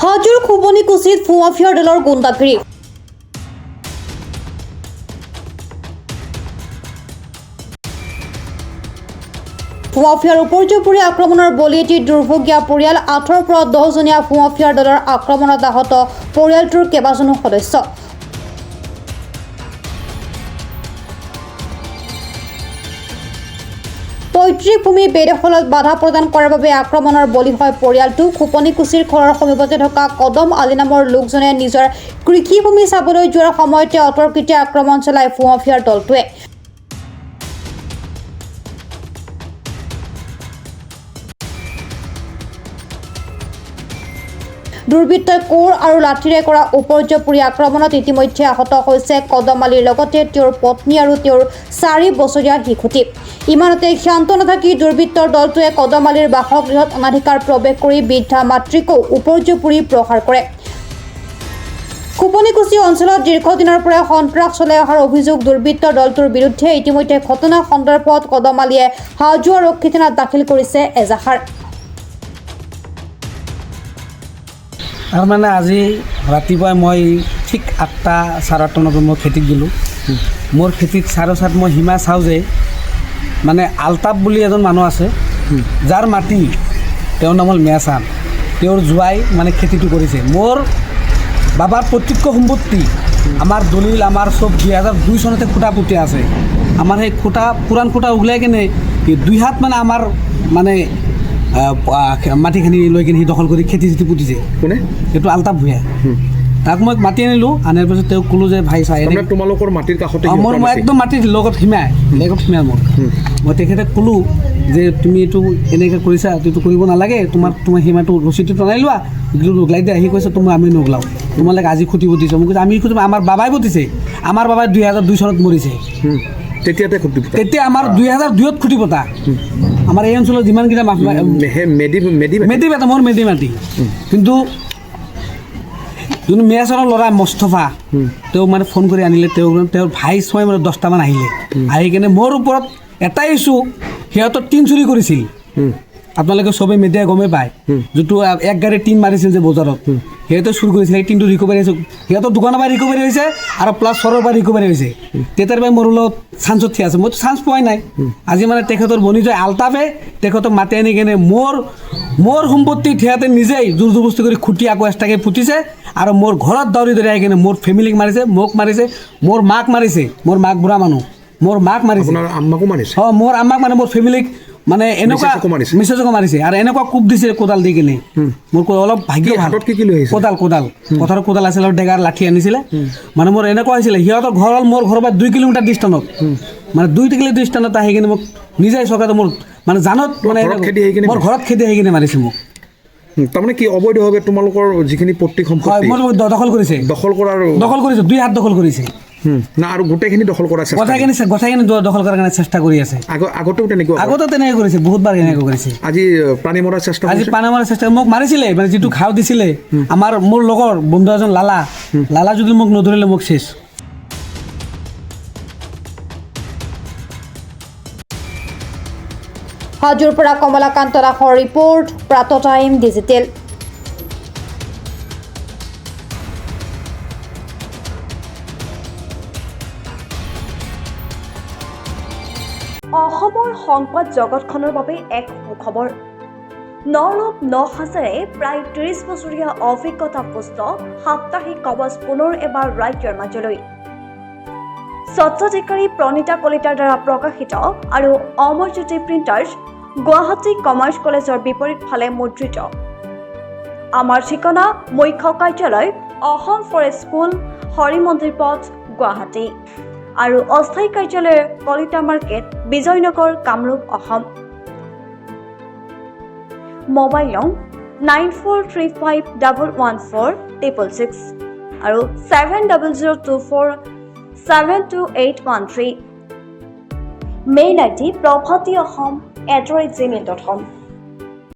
হাজোৰ খুবনিকুছিত ভুৱাফিয়াৰ দলৰ গুণ্ডাগিৰি। ভুৱাফিয়াৰ উপৰ্যুপৰি আক্ৰমণৰ বলি এটি দুৰ্ভগীয়া পৰিয়াল। 8ৰ পৰা 10জনীয়া ভুৱাফিয়াৰ দলৰ আক্ৰমণত আহত পৰিয়ালটোৰ কেইবাজনো সদস্য। পৈতৃক ভূমি বেদখলত বাধা প্ৰদান কৰাৰ বাবে আক্ৰমণৰ বলি হয় পৰিয়ালটো। খুপনিকুছিৰ ঘৰৰ সমীপতে থকা কদম আলী নামৰ লোকজনে নিজৰ কৃষিভূমি চাবলৈ যোৱাৰ সময়তে অতৰ্কিতে আক্ৰমণ চলায় ভুৱাফিয়াৰ দলটোৱে। দুৰ্বৃত্তই কোৰ আৰু লাঠিৰে কৰা উপৰ্যুপৰি আক্ৰমণত ইতিমধ্যে আহত হৈছে কদম আলীৰ লগতে তেওঁৰ পত্নী আৰু তেওঁৰ 4 বছৰীয়া শিশুটি। ইমানতে শান্ত নাথাকি দুৰ্বৃত্তৰ দলটোৱে কদম আলীৰ বাসগৃহত অনাধিকাৰ প্ৰৱেশ কৰি বৃদ্ধা মাতৃকো উপৰ্যুপৰি প্ৰহাৰ কৰে। খুপনিকুছি অঞ্চলত দীৰ্ঘদিনৰ পৰা সন্ত্ৰাস চলাই অহাৰ অভিযোগ দুৰ্বৃত্তৰ দলটোৰ বিৰুদ্ধে। ইতিমধ্যে ঘটনা সন্দৰ্ভত কদম আলীয়ে হাজো আৰক্ষী থানাত দাখিল কৰিছে এজাহাৰ। তাৰমানে আজি ৰাতিপুৱাই মই ঠিক 8টা 8:30 মানত মই খেতিত গ'লোঁ। মোৰ খেতিত 7:30 মই সীমা চাওঁ যে মানে আলতাপ বুলি এজন মানুহ আছে, যাৰ মাটি তেওঁৰ নাম হ'ল মেয়াচান। তেওঁৰ জোৱাই মানে খেতিটো কৰিছে। মোৰ বাবাৰ প্ৰত্যক্ষ সম্পত্তি, আমাৰ দলিল, আমাৰ চব 2002 চনতে খুঁটা পুতি আছে। আমাৰ সেই খুঁটা পুৰাণ খুঁটা ওলাই কিনে 2 হাত মানে আমাৰ মানে মাটিখিনি লৈ কিনে সি দখল কৰি খেতি চেতি পুতিছে। কোনে? সেইটো আলতাপ ভূঞা। তাক মই মাতি আনিলোঁ। আনাৰ পিছত তেওঁক ক'লোঁ যে ভাই চাই তোমালোকৰ মাটিৰ কাষতে মই একদম মাটিৰ লগত সীমাই মোৰ মই তেখেতক ক'লোঁ যে তুমি এইটো এনেকৈ কৰিছা, এইটো কৰিব নালাগে, তোমাৰ সীমাটো ৰচিটো টনাই লোৱা, নোগলাই দিয়ে। আহি কৈছে আমি নোগলাওঁ, তোমালোকে আজি খুটি পুতিছে। মই কৈছোঁ আমি খুটি, আমাৰ বাবাই পুতিছে, আমাৰ বাবাই 2002 চনত মৰিছে। তেতিয়া আমাৰ 2002ত খুটি পতা। আমাৰ এই অঞ্চলত যিমানকেইটা মেডি মাটি, মোৰ মেডি মাটি। কিন্তু যোন মেয়াচানৰ ল'ৰা মুস্তফা, তেওঁ মানে ফোন কৰি আনিলে। তেওঁৰ ভাই 6 মানে 10টামান আহিলে। আহি কিনে মোৰ ওপৰত এটাই ইছ্যু, সিহঁতৰ টিন চুৰি কৰিছিল। আপোনালোকে চবেই মিডিয়াই গমেই পায়, যিটো 1 গাড়ী টিন মাৰিছিল যে বজাৰত, সিহঁতে চুৰ কৰিছিল। সেই টিনটো ৰিকভাৰী হৈছে, সিহঁতৰ দোকানৰ পৰা ৰিকভাৰী হৈছে আৰু প্লাছ চৰৰ পৰা ৰিকভাৰী হৈছে। তেতিয়াৰ পৰা মোৰ লগত চান্সত থিয় আছে, মইতো চান্স পোৱাই নাই। আজি মানে তেখেতৰ বনিজয় আলতাপে তেখেতক মাতি আনি কিনে মোৰ সম্পত্তি সিহঁতে নিজেই জোৰ জবস্তি কৰি খুটি আকৌ এক্সট্ৰাকৈ পুতিছে আৰু মোৰ ঘৰত দৌৰি আহি কিনে মোৰ ফেমিলিক মাৰিছে, মোক মাৰিছে, মোৰ মাক মাৰিছে। মোৰ মাক বুঢ়া মানুহ, মোৰ মাক মাৰিছে, মোৰ আম্মাক মানে মোৰ ফেমিলিক মানে এনেকুৱা মিছেজকো মাৰিছে আৰু এনেকুৱা কোব দিছে কোদাল দি কিনে। মোৰ অলপ ভাগ্য কোদাল পথাৰত কোদাল আছিল আৰু ডেগাৰ লাঠি আনিছিলে। মানে মোৰ এনেকুৱা হৈছিলে, সিহঁতৰ ঘৰ হ'ল মোৰ ঘৰৰ পৰা 2 কিলোমিটাৰ ডিষ্টেঞ্চত, মানে 2 কিলোমিটাৰ ডিষ্টেঞ্চত আহি কিনে মোক নিজে চকাতে মোৰ মানে জানত মানে মোৰ ঘৰত খেদি আহি কিনে মাৰিছে মোক। তাৰমানে কি অবৈধভাৱে তোমালোকৰ যিখিনি পৈতৃক সম্পত্তি দখল কৰিছে, দখল কৰিছে, 2 হাত দখল কৰিছে না, আৰু গোটেইখিনি দখল কৰা গোটেইখিনি দখল কৰাৰ কাৰণে চেষ্টা কৰি আছে। আগতেও তেনেকৈ কৰিছে, বহুতবাৰ এনেকৈ কৰিছে। আজি প্ৰাণী মৰাৰ চেষ্টা মোক মাৰিছিলে, মানে যিটো ঘাও দিছিলে। মোৰ লগৰ বন্ধু এজন লালা যদি মোক নধৰিলে মোক শেষ। হাজোৰ পৰা কমলাকান্ত দাসৰ ৰিপৰ্ট, প্ৰাত টাইম ডিজিটেল। অসমৰ সংবাদ জগতখনৰ বাবে এক সুখবৰ। নৰূপ 9 হাজাৰে প্ৰায় 30 বছৰীয়া অভিজ্ঞতা পুষ্ট সাপ্তাহিক কবচ পুনৰ এবাৰ ৰাজ্যৰ মাজলৈ। স্বত্বাধিকাৰী প্ৰণীতা কলিতাৰ দ্বাৰা প্ৰকাশিত আৰু অমৰজ্যোতি প্ৰিণ্টাৰ্ছ, গুৱাহাটী কমাৰ্চ কলেজৰ বিপৰীত ফালে মুদ্ৰিত। আমাৰ ঠিকনা মুখ্য কাৰ্যালয়, অসম ফৰেষ্ট স্কুল, হৰি মন্দিৰ পথ, গুৱাহাটী, আৰু অস্থায়ী কাৰ্যালয় কলিতা মাৰ্কেট, বিজয়নগৰ, কামৰূপ, অসম। মোবাইল নং 9435114666 আৰু 7024722813। Mail ID probhatiahom@gmail.com।